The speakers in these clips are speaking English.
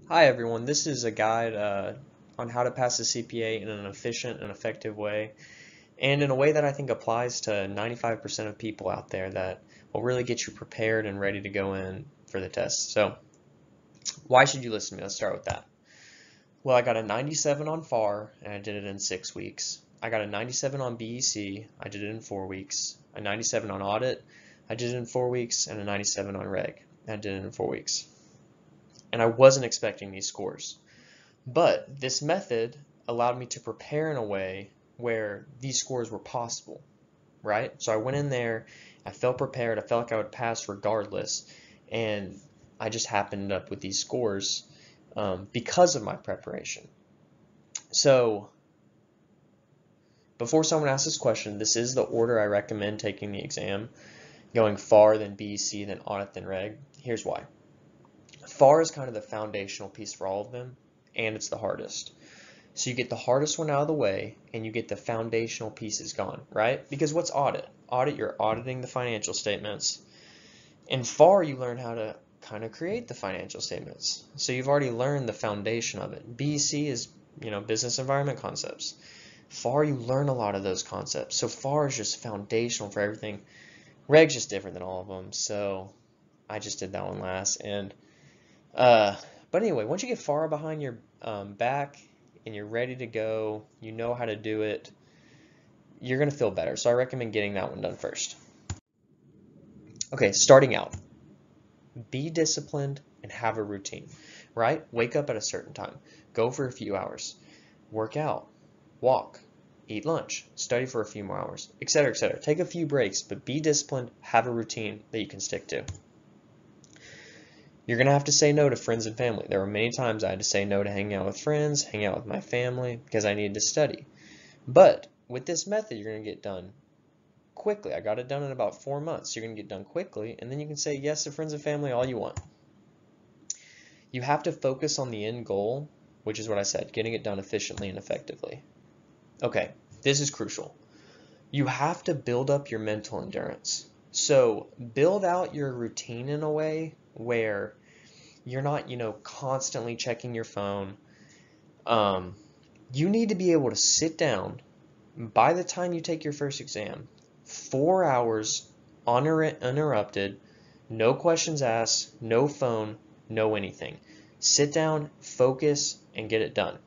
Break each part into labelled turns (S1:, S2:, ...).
S1: Hi everyone, this is a guide on how to pass the CPA in an efficient and effective way, and in a way that I think applies to 95% of people out there that will really get you prepared and ready to go in for the test. So, why should you listen to me? Let's start with that. Well, I got a 97 on FAR, and I did it in 6 weeks. I got a 97 on BEC, I did it in 4 weeks. A 97 on audit, I did it in 4 weeks, and a 97 on reg, I did it in 4 weeks. And I wasn't expecting these scores. But this method allowed me to prepare in a way where these scores were possible, right? So I went in there, I felt prepared, I felt like I would pass regardless, and I just happened up with these scores because of my preparation. So before someone asks this question, this is the order I recommend taking the exam, going FAR, then BEC, then audit, then reg. Here's why. FAR is kind of the foundational piece for all of them, and it's the hardest. So you get the hardest one out of the way, and you get the foundational pieces gone, right? Because what's audit? Audit, you're auditing the financial statements. In FAR, you learn how to kind of create the financial statements. So you've already learned the foundation of it. BEC is, business environment concepts. FAR, you learn a lot of those concepts. So FAR is just foundational for everything. Reg's just different than all of them, so I just did that one last. But anyway, once you get far behind your back and you're ready to go, you know how to do it, you're going to feel better. So I recommend getting that one done first. Okay, starting out, be disciplined and have a routine, right? Wake up at a certain time, go for a few hours, work out, walk, eat lunch, study for a few more hours, etc., etc. Take a few breaks, but be disciplined, have a routine that you can stick to. You're going to have to say no to friends and family. There were many times I had to say no to hanging out with friends, hang out with my family, because I needed to study. But with this method, you're going to get done quickly. I got it done in about 4 months. You're going to get done quickly, and then you can say yes to friends and family all you want. You have to focus on the end goal, which is what I said, getting it done efficiently and effectively. Okay, this is crucial. You have to build up your mental endurance. So build out your routine in a way where you're not, constantly checking your phone. You need to be able to sit down by the time you take your first exam, 4 hours uninterrupted, no questions asked, no phone, no anything. Sit down, focus, and get it done.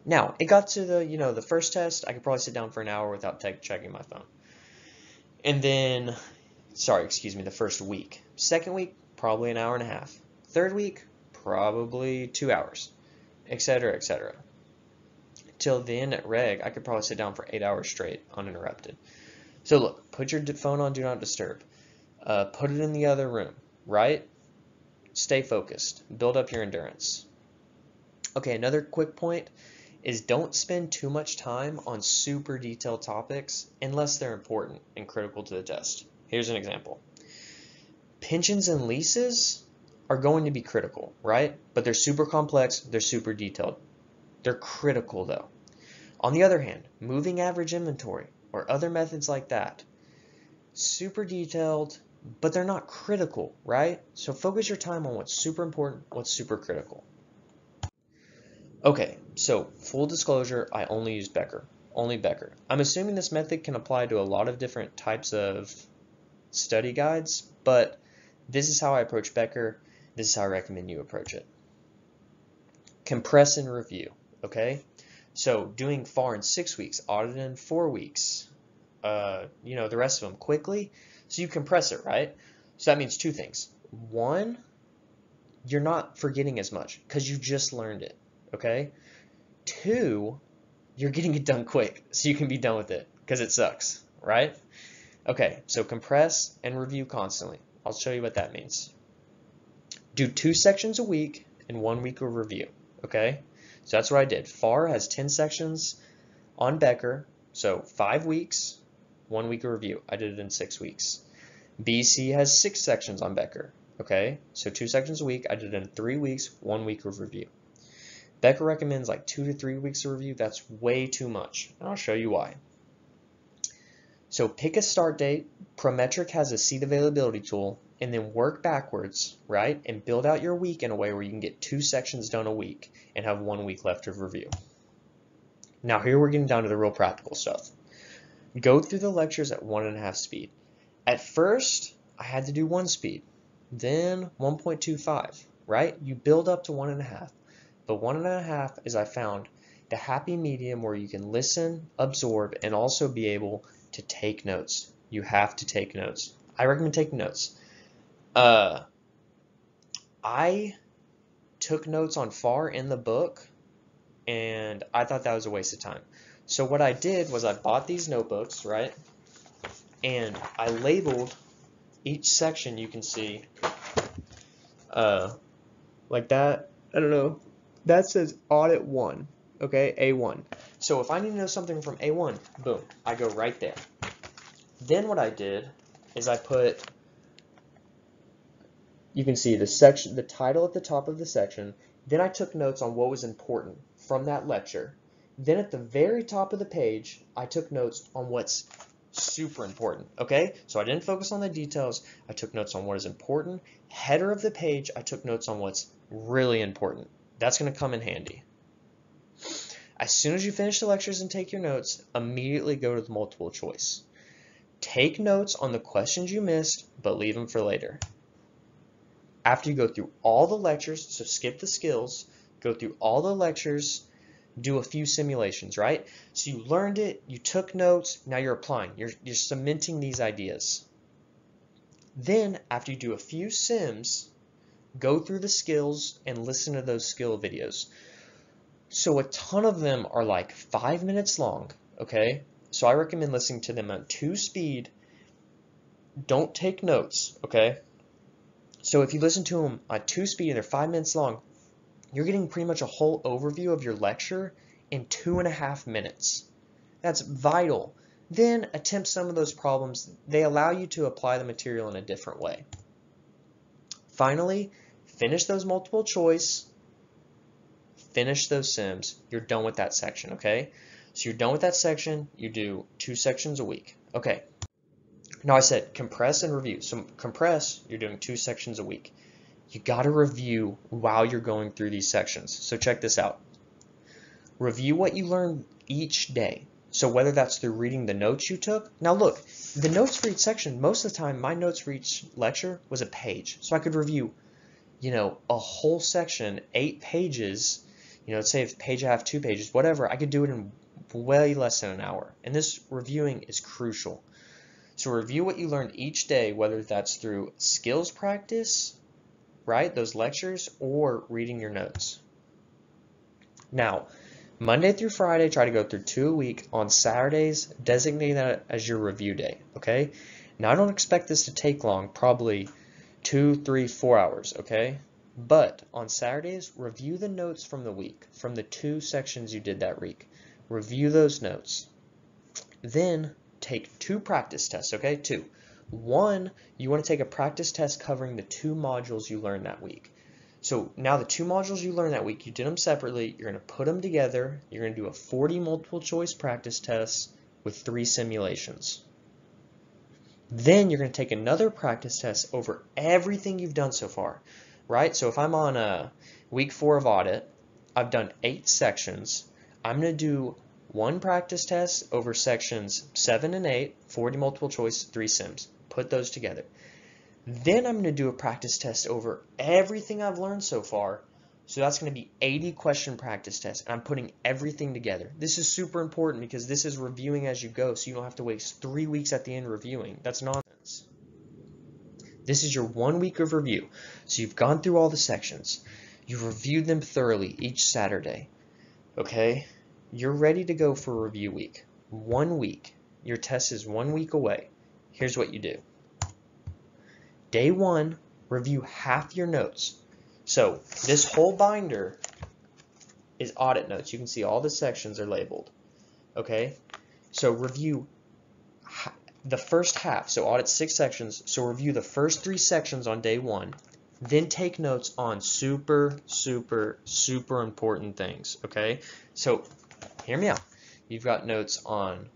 S1: Now, it got to the first test, I could probably sit down for an hour without checking my phone. And then, the first week. Second week, probably an hour and a half. Third week, probably 2 hours, etc., etc. Till then at reg, I could probably sit down for 8 hours straight, uninterrupted. So look, put your phone on Do Not Disturb. Put it in the other room, right? Stay focused. Build up your endurance. Okay, another quick point is don't spend too much time on super detailed topics unless they're important and critical to the test. Here's an example. Pensions and leases are going to be critical, right? But they're super complex, they're super detailed. They're critical though. On the other hand, moving average inventory or other methods like that, super detailed, but they're not critical, right? So focus your time on what's super important, what's super critical. Okay, so full disclosure, I only use Becker, only Becker. I'm assuming this method can apply to a lot of different types of study guides, but this is how I approach Becker. This is how I recommend you approach it. Compress and review, okay? So doing FAR in 6 weeks, audit in 4 weeks, the rest of them quickly. So you compress it, right? So that means two things. One, you're not forgetting as much because you just learned it, okay? Two, you're getting it done quick so you can be done with it because it sucks, right? Okay, so compress and review constantly. I'll show you what that means. Do 2 sections a week and 1 week of review, okay? So that's what I did. FAR has 10 sections on Becker, so 5 weeks, 1 week of review. I did it in 6 weeks. BC has 6 sections on Becker, okay? So 2 sections a week. I did it in 3 weeks, 1 week of review. Becker recommends like 2 to 3 weeks of review. That's way too much, and I'll show you why. So pick a start date. Prometric has a seat availability tool. and then work backwards, right? And build out your week in a way where you can get 2 sections done a week and have 1 week left of review. Now here we're getting down to the real practical stuff. Go through the lectures at 1.5 speed. At first, I had to do 1 speed, then 1.25, right? You build up to 1.5. But 1.5 is, I found, the happy medium where you can listen, absorb, and also be able to take notes. You have to take notes. I recommend taking notes. I took notes on FAR in the book, and I thought that was a waste of time. So what I did was I bought these notebooks, right? And I labeled each section, you can see, like that. I don't know. That says Audit 1, okay, A1. So if I need to know something from A1, boom, I go right there. Then what I did is I put, you can see the section, the title at the top of the section. Then I took notes on what was important from that lecture. Then at the very top of the page, I took notes on what's super important, okay? So I didn't focus on the details. I took notes on what is important. Header of the page, I took notes on what's really important. That's going to come in handy. As soon as you finish the lectures and take your notes, immediately go to the multiple choice. Take notes on the questions you missed, but leave them for later. After you go through all the lectures, so skip the skills, go through all the lectures, do a few simulations, right? So you learned it, you took notes, now you're applying. You're cementing these ideas. Then, after you do a few sims, go through the skills and listen to those skill videos. So a ton of them are like 5 minutes long, okay? So I recommend listening to them at 2 speed. Don't take notes, okay? So if you listen to them at 2 speed and they're 5 minutes long, you're getting pretty much a whole overview of your lecture in 2.5 minutes. That's vital. Then attempt some of those problems. They allow you to apply the material in a different way. Finally, finish those multiple choice, finish those sims. You're done with that section, okay? So you're done with that section. You do 2 sections a week. Okay. Now I said compress and review. So compress, you're doing 2 sections a week. You got to review while you're going through these sections. So check this out. Review what you learned each day. So whether that's through reading the notes you took. Now look, the notes for each section, most of the time my notes for each lecture was a page. So I could review, a whole section, 8 pages, let's say if a page I have 2 pages, whatever, I could do it in way less than an hour. And this reviewing is crucial. So review what you learned each day, whether that's through skills practice, right, those lectures, or reading your notes. Now, Monday through Friday, try to go through 2 a week. On Saturdays, designate that as your review day, okay? Now, I don't expect this to take long, probably 2, 3, 4 hours, okay? But on Saturdays, review the notes from the week, from the 2 sections you did that week. Review those notes. Then take 2 practice tests, okay? 2. 1, you want to take a practice test covering the 2 modules you learned that week. So now the 2 modules you learned that week, you did them separately. You're going to put them together. You're going to do a 40 multiple choice practice test with 3 simulations. Then you're going to take another practice test over everything you've done so far, right? So if I'm on week 4 of audit, I've done 8 sections. I'm going to do 1 practice test over sections 7 and 8, 40 multiple choice, 3 sims. Put those together. Then I'm going to do a practice test over everything I've learned so far. So that's going to be 80 question practice tests. And I'm putting everything together. This is super important because this is reviewing as you go, so you don't have to waste 3 weeks at the end reviewing. That's nonsense. This is your 1 week of review. So you've gone through all the sections. You've reviewed them thoroughly each Saturday. Okay? You're ready to go for review week. 1 week. Your test is 1 week away. Here's what you do. Day 1, review half your notes. So this whole binder is audit notes. You can see all the sections are labeled. Okay? So review the first half. So audit 6 sections. So review the first 3 sections on day 1. Then take notes on super, super, super important things. Okay? So hear me out. You've got notes on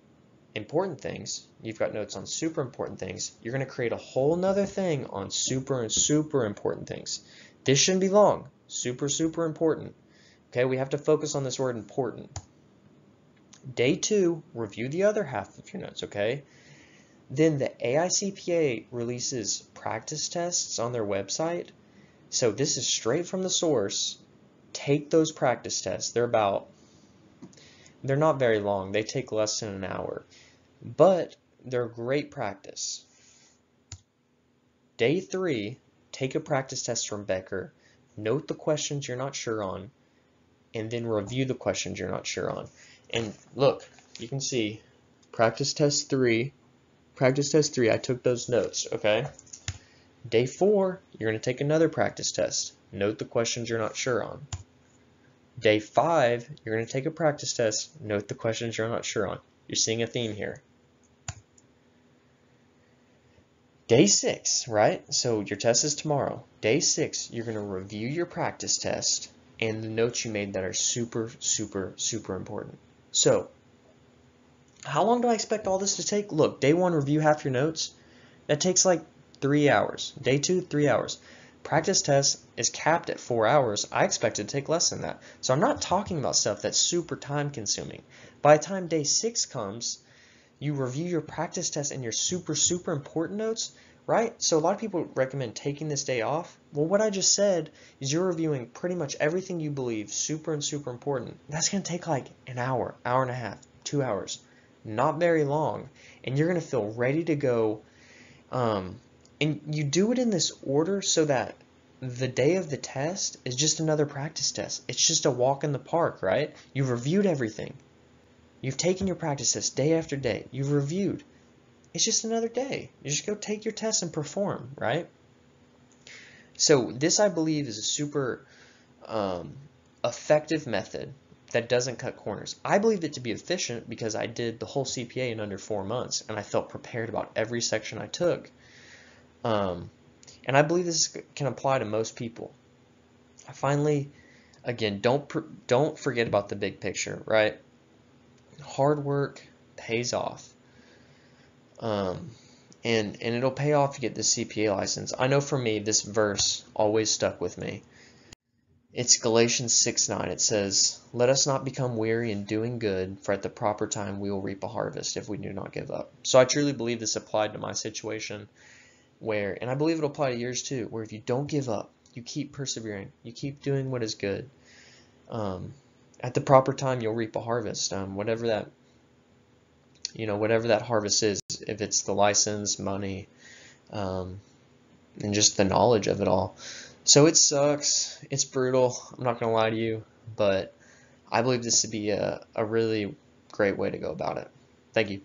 S1: important things, you've got notes on super important things, you're going to create a whole nother thing on super and super important things. This shouldn't be long. Super, super important. Okay, we have to focus on this word important. Day 2, review the other half of your notes, okay? Then the AICPA releases practice tests on their website. So this is straight from the source. Take those practice tests. They're not very long. They take less than an hour. But they're great practice. Day 3, take a practice test from Becker. Note the questions you're not sure on. And then review the questions you're not sure on. And look, you can see practice test 3, I took those notes, okay? Day 4, you're going to take another practice test. Note the questions you're not sure on. Day 5, you're going to take a practice test. Note the questions you're not sure on. You're seeing a theme here. Day 6, right? So your test is tomorrow. Day 6, you're going to review your practice test and the notes you made that are super, super, super important. So, how long do I expect all this to take? Look, day 1, review half your notes. That takes like 3 hours. Day 2, 3 hours. Practice test is capped at 4 hours. I expect it to take less than that. So I'm not talking about stuff that's super time consuming. By the time day 6 comes, you review your practice test and your super, super important notes, right? So a lot of people recommend taking this day off. Well, what I just said is you're reviewing pretty much everything you believe super and super important. That's going to take like an hour, hour and a half, 2 hours. Not very long. And you're going to feel ready to go. And you do it in this order so that the day of the test is just another practice test. It's just a walk in the park, right? You've reviewed everything. You've taken your practice test day after day. You've reviewed. It's just another day. You just go take your test and perform, right? So this, I believe, is a super effective method that doesn't cut corners. I believe it to be efficient because I did the whole CPA in under 4 months, and I felt prepared about every section I took. And I believe this can apply to most people. Finally, again, don't forget about the big picture, right? Hard work pays off. And it'll pay off to get the CPA license. I know for me, this verse always stuck with me. It's Galatians 6:9. It says, "Let us not become weary in doing good, for at the proper time we will reap a harvest if we do not give up." So I truly believe this applied to my situation, and I believe it'll apply to yours too, where if you don't give up, you keep persevering, you keep doing what is good, at the proper time you'll reap a harvest, whatever that harvest is, if it's the license, money, and just the knowledge of it all. So it sucks, it's brutal, I'm not gonna lie to you, but I believe this to be a really great way to go about it. Thank you.